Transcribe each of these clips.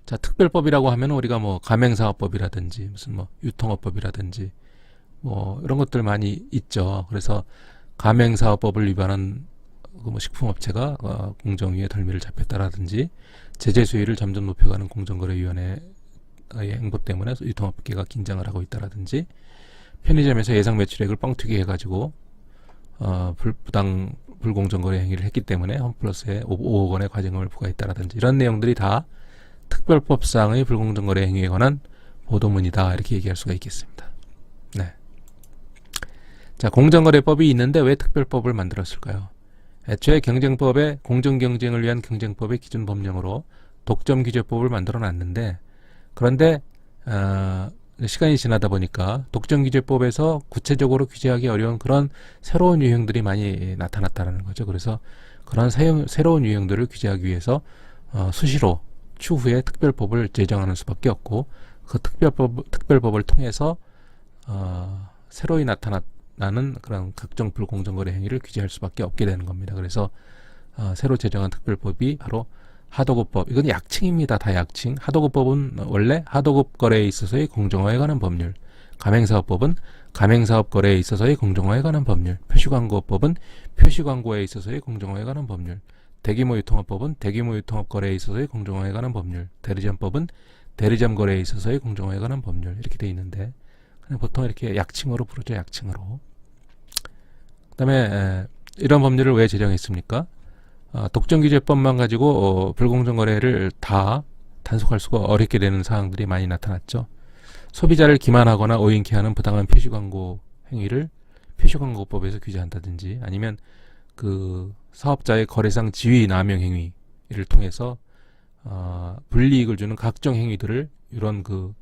자, 특별법이라고 하면 우리가 뭐 가맹사업법이라든지 무슨 뭐 유통업법이라든지 뭐 이런 것들 많이 있죠. 그래서 가맹사업법을 위반한 그뭐 식품업체가 공정위에 덜미를 잡혔다라든지 제재 수위를 점점 높여가는 공정거래위원회의 행보 때문에 유통업계가 긴장을 하고 있다라든지 편의점에서 예상 매출액을 뻥튀기 해가지고 불공정거래 행위를 했기 때문에 홈플러스에 5억 원의 과징금을 부과했다라든지 이런 내용들이 다 특별법상의 불공정거래 행위에 관한 보도문이다 이렇게 얘기할 수가 있겠습니다. 네. 자, 공정거래법이 있는데 왜 특별법을 만들었을까요? 애초에 경쟁법에 공정경쟁을 위한 경쟁법의 기준 법령으로 독점규제법을 만들어 놨는데 그런데 시간이 지나다 보니까 독점규제법에서 구체적으로 규제하기 어려운 그런 새로운 유형들이 많이 나타났다는 거죠. 그래서 그런 새로운 유형들을 규제하기 위해서 수시로 추후에 특별법을 제정하는 수밖에 없고 그 특별법을 통해서 새로이 나타나는 그런 각종 불공정거래 행위를 규제할 수밖에 없게 되는 겁니다. 그래서 새로 제정한 특별법이 바로 하도급법. 이건 약칭입니다. 다 약칭. 하도급법은 원래 하도급 거래에 있어서의 공정화에 관한 법률. 가맹사업법은 가맹사업 거래에 있어서의 공정화에 관한 법률. 표시광고법은 표시광고에 있어서의 공정화에 관한 법률. 대규모 유통업법은 대규모 유통업 거래에 있어서의 공정화에 관한 법률. 대리점법은 대리점 거래에 있어서의 공정화에 관한 법률. 이렇게 돼 있는데 그냥 보통 이렇게 약칭으로 부르죠. 약칭으로. 그 다음에 이런 법률을 왜 제정했습니까? 독점규제법만 가지고 불공정 거래를 다 단속할 수가 어렵게 되는 사항들이 많이 나타났죠. 소비자를 기만하거나 오인케 하는 부당한 표시광고 행위를 표시광고법에서 규제한다든지 아니면 그 사업자의 거래상 지위 남용 행위를 통해서 불이익을 주는 각종 행위들을 이런 그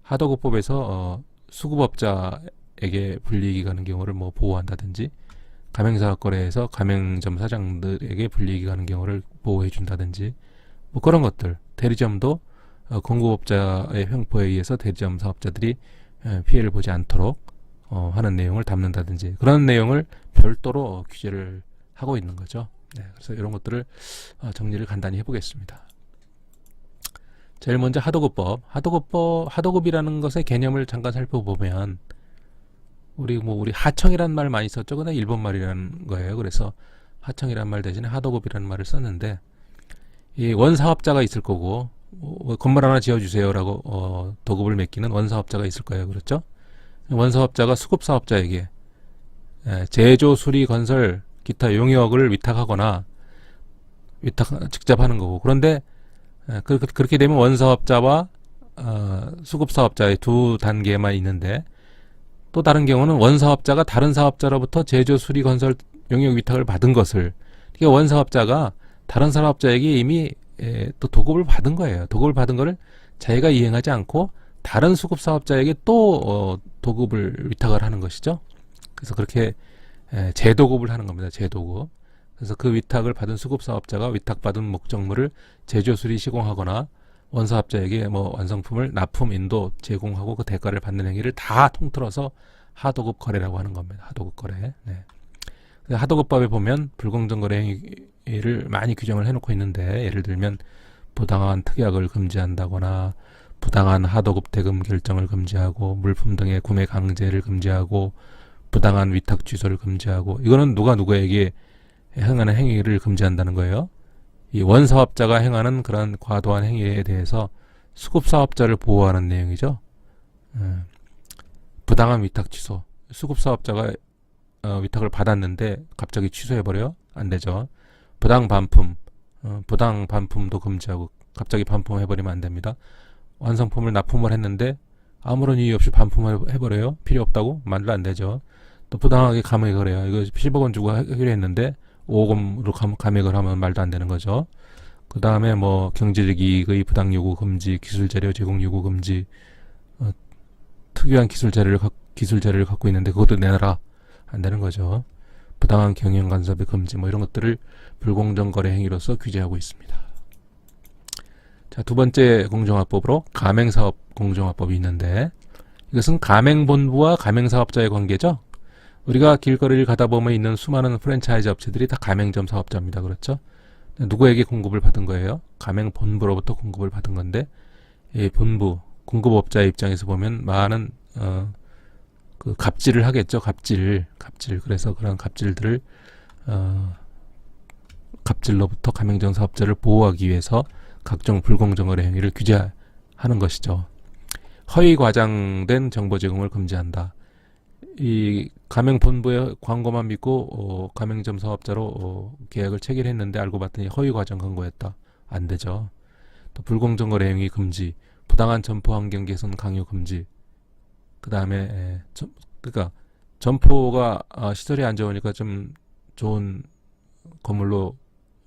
하도급법에서 수급업자에게 불이익이 가는 경우를 뭐 보호한다든지 가맹사업 거래에서 가맹점 사장들에게 불이익이 가는 경우를 보호해 준다든지 뭐 그런 것들. 대리점도 공급업자의 횡포에 의해서 대리점 사업자들이 피해를 보지 않도록 하는 내용을 담는다든지 그런 내용을 별도로 규제를 하고 있는 거죠. 네, 그래서 이런 것들을 정리를 간단히 해보겠습니다. 제일 먼저 하도급법. 하도급이라는 것의 개념을 잠깐 살펴보면 우리 하청이라는 말 많이 썼죠. 근데 일본 말이라는 거예요. 그래서 하청이라는 말 대신에 하도급이라는 말을 썼는데 이 원사업자가 있을 거고 건물 하나 지어주세요라고 도급을 맡기는 원사업자가 있을 거예요. 그렇죠? 원사업자가 수급사업자에게 제조, 수리, 건설, 기타 용역을 위탁하거나 직접 하는 거고 그런데 그렇게 되면 원사업자와 수급사업자의 두 단계만 있는데 또 다른 경우는 원사업자가 다른 사업자로부터 제조, 수리, 건설, 용역 위탁을 받은 것을 그러니까 원사업자가 다른 사업자에게 이미 또 도급을 받은 거예요. 도급을 받은 거를 자기가 이행하지 않고 다른 수급사업자에게 또 도급을 위탁을 하는 것이죠. 그래서 그렇게 재도급을 하는 겁니다. 재도급. 그래서 그 위탁을 받은 수급사업자가 위탁받은 목적물을 제조, 수리, 시공하거나 원사업자에게 뭐 완성품을 납품, 인도, 제공하고 그 대가를 받는 행위를 다 통틀어서 하도급 거래라고 하는 겁니다. 하도급 거래. 네. 하도급법에 보면 불공정 거래 행위를 많이 규정을 해놓고 있는데 예를 들면 부당한 특약을 금지한다거나 부당한 하도급 대금 결정을 금지하고 물품 등의 구매 강제를 금지하고 부당한 위탁 취소를 금지하고 이거는 누가 누구에게 행하는 행위를 금지한다는 거예요. 이 원사업자가 행하는 그런 과도한 행위에 대해서 수급사업자를 보호하는 내용이죠. 부당한 위탁 취소. 수급사업자가 위탁을 받았는데 갑자기 취소해버려요? 안 되죠. 부당 반품. 부당 반품도 금지하고 갑자기 반품해버리면 안 됩니다. 완성품을 납품을 했는데 아무런 이유 없이 반품을 해버려요? 필요 없다고? 말도 안 되죠. 또 부당하게 감액을 해요. 이거 10억 원 주고 하기로 했는데 5억 원으로 감액을 하면 말도 안 되는 거죠. 그 다음에 뭐 경제적 이익의 부당 요구 금지, 기술 자료 제공 요구 금지, 특유한 기술 자료를 갖고 있는데 그것도 내놔라 안 되는 거죠. 부당한 경영 간섭의 금지 뭐 이런 것들을 불공정 거래 행위로서 규제하고 있습니다. 자, 두 번째 공정화법으로 가맹사업 공정화법이 있는데 이것은 가맹본부와 가맹사업자의 관계죠. 우리가 길거리를 가다 보면 있는 수많은 프랜차이즈 업체들이 다 가맹점 사업자입니다. 그렇죠? 누구에게 공급을 받은 거예요? 가맹 본부로부터 공급을 받은 건데, 이 본부 공급업자의 입장에서 보면 많은 그 갑질을 하겠죠. 갑질. 그래서 그런 갑질들을 갑질로부터 가맹점 사업자를 보호하기 위해서 각종 불공정거래 행위를 규제하는 것이죠. 허위 과장된 정보 제공을 금지한다. 이 가맹 본부의 광고만 믿고 가맹점 사업자로 계약을 체결했는데 알고 봤더니 허위 과장 광고였다. 안 되죠. 또 불공정거래 행위 금지, 부당한 점포 환경 개선 강요 금지. 그 다음에 그러니까 점포가 시설이 안 좋으니까 좀 좋은 건물로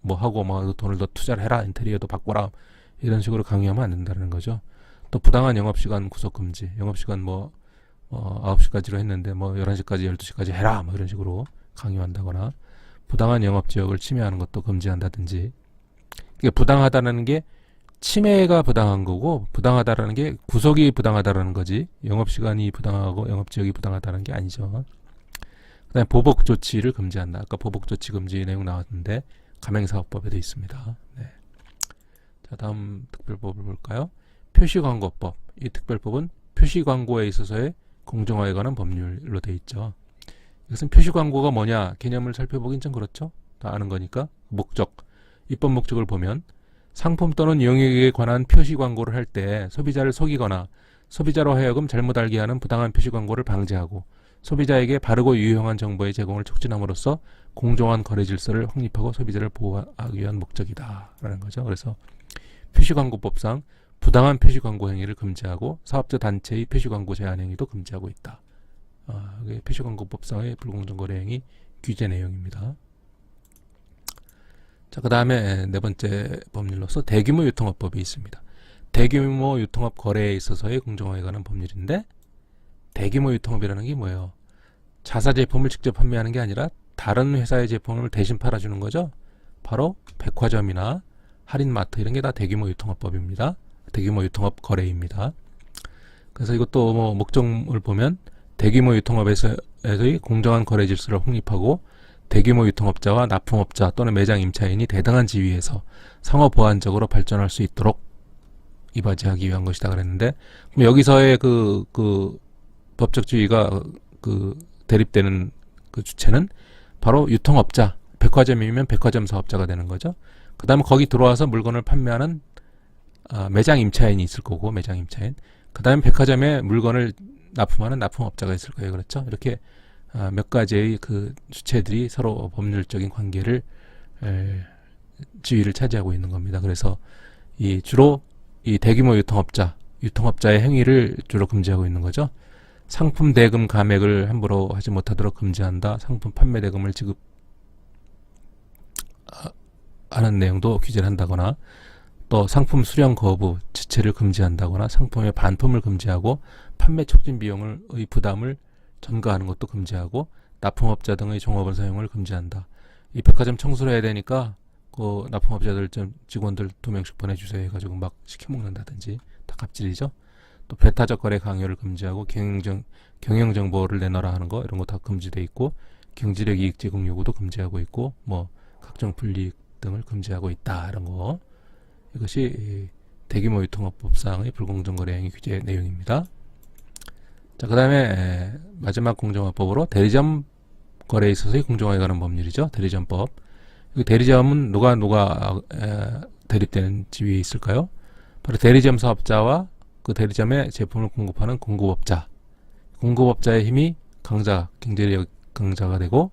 뭐 하고 뭐 돈을 더 투자를 해라, 인테리어도 바꿔라, 이런 식으로 강요하면 안 된다는 거죠. 또 부당한 영업시간 구속 금지. 영업시간 뭐 9시까지로 했는데 뭐 11시까지 12시까지 해라, 뭐 이런 식으로 강요한다거나, 부당한 영업지역을 침해하는 것도 금지한다든지. 이게 부당하다는 게 침해가 부당한 거고, 부당하다라는 게 구속이 부당하다라는 거지, 영업시간이 부당하고 영업지역이 부당하다는 게 아니죠. 그 다음에 보복조치를 금지한다. 아까 보복조치 금지 내용 나왔는데 가맹사업법에도 있습니다. 네. 자, 다음 특별법을 볼까요? 표시광고법. 이 특별법은 표시광고에 있어서의 공정화에 관한 법률로 되어 있죠. 이것은 표시광고가 뭐냐 개념을 살펴보긴 좀 그렇죠. 다 아는 거니까. 목적, 입법 목적을 보면 상품 또는 영역에 관한 표시광고를 할 때 소비자를 속이거나 소비자로 하여금 잘못 알게 하는 부당한 표시광고를 방지하고 소비자에게 바르고 유용한 정보의 제공을 촉진함으로써 공정한 거래 질서를 확립하고 소비자를 보호하기 위한 목적이다 라는 거죠. 그래서 표시광고법상 부당한 표시광고 행위를 금지하고 사업자 단체의 표시광고 제한 행위도 금지하고 있다. 이게 표시광고법상의 불공정거래 행위 규제 내용입니다. 자, 그 다음에 네 번째 법률로서 대규모 유통업법이 있습니다. 대규모 유통업 거래에 있어서의 공정화에 관한 법률인데, 대규모 유통업이라는 게 뭐예요? 자사 제품을 직접 판매하는 게 아니라 다른 회사의 제품을 대신 팔아주는 거죠. 바로 백화점이나 할인마트, 이런 게 다 대규모 유통업법입니다. 대규모 유통업 거래입니다. 그래서 이것도 뭐 목적을 보면 대규모 유통업에서의 공정한 거래 질서를 확립하고 대규모 유통업자와 납품업자 또는 매장 임차인이 대등한 지위에서 상호 보완적으로 발전할 수 있도록 이바지하기 위한 것이다 그랬는데, 그럼 여기서의 그 법적 지위가 대립되는 그 주체는 바로 유통업자, 백화점이면 백화점 사업자가 되는 거죠. 그 다음에 거기 들어와서 물건을 판매하는 매장 임차인이 있을 거고, 매장 임차인. 그 다음에 백화점에 물건을 납품하는 납품업자가 있을 거예요. 그렇죠? 이렇게 몇 가지의 그 주체들이 서로 법률적인 관계를 지위를 차지하고 있는 겁니다. 그래서 주로 이 대규모 유통업자의 행위를 주로 금지하고 있는 거죠. 상품 대금 감액을 함부로 하지 못하도록 금지한다. 상품 판매 대금을 지급하는 내용도 규제를 한다거나, 또 상품 수령 거부, 지체를 금지한다거나, 상품의 반품을 금지하고 판매 촉진 비용의 부담을 전가하는 것도 금지하고, 납품업자 등의 종업원 사용을 금지한다. 이 백화점 청소를 해야 되니까 그 납품업자들 좀 직원들 2명씩 보내주세요 해가지고 막 시켜먹는다든지, 다 갑질이죠. 또 배타적 거래 강요를 금지하고 경영 정보를 내놔라 하는 거, 이런 거 다 금지돼 있고, 경제력 이익 제공 요구도 금지하고 있고, 뭐 각종 불이익 등을 금지하고 있다, 이런 거. 이것이 대규모 유통업법상의 불공정거래 행위 규제 내용입니다. 자, 그 다음에 마지막 공정화법으로 대리점 거래에 있어서의 공정화에 관한 법률이죠. 대리점법. 대리점은 누가 대립되는 지위에 있을까요? 바로 대리점 사업자와 그 대리점에 제품을 공급하는 공급업자의 힘이 경제력 강자가 되고,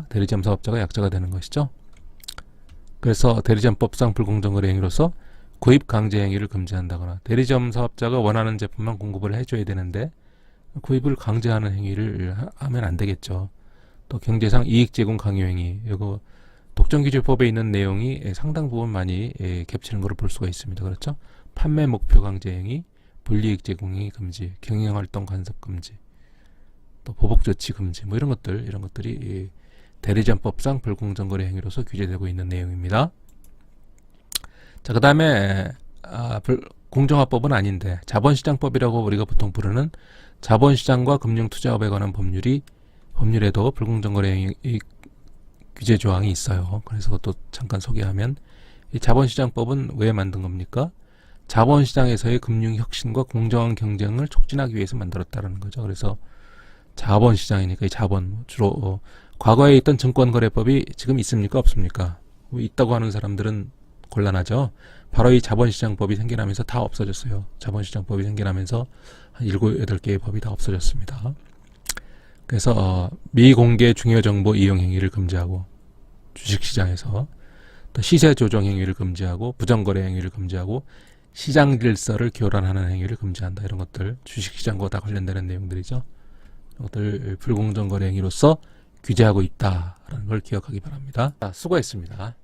대리점 사업자가 약자가 되는 것이죠. 그래서 대리점법상 불공정거래 행위로서 구입 강제 행위를 금지한다거나, 대리점 사업자가 원하는 제품만 공급을 해줘야 되는데 구입을 강제하는 행위를 하면 안 되겠죠. 또 경제상 이익 제공 강요 행위, 이거 독점규제법에 있는 내용이 상당 부분 많이 겹치는 것을 볼 수가 있습니다. 그렇죠? 판매 목표 강제 행위, 불이익 제공 행위 금지, 경영활동 간섭 금지, 또 보복조치 금지, 뭐 이런 것들이 대리점법상 불공정거래 행위로서 규제되고 있는 내용입니다. 자, 그 다음에 공정화법은 아닌데 자본시장법이라고 우리가 보통 부르는 자본시장과 금융투자업에 관한 법률에도 불공정거래 행위 규제 조항이 있어요. 그래서 또 잠깐 소개하면 이 자본시장법은 왜 만든 겁니까? 자본시장에서의 금융혁신과 공정한 경쟁을 촉진하기 위해서 만들었다는 거죠. 그래서 자본시장이니까 이 자본 주로 과거에 있던 증권거래법이 지금 있습니까? 없습니까? 있다고 하는 사람들은 곤란하죠. 바로 이 자본시장법이 생겨나면서 다 없어졌어요. 자본시장법이 생겨나면서 한 7, 8개의 법이 다 없어졌습니다. 그래서 미공개 중요정보 이용 행위를 금지하고 주식시장에서 또 시세 조정 행위를 금지하고 부정거래 행위를 금지하고 시장 질서를 교란하는 행위를 금지한다. 이런 것들 주식시장과 다 관련되는 내용들이죠. 이런 것들 불공정 거래 행위로서 규제하고 있다라는 걸 기억하기 바랍니다. 자, 수고했습니다.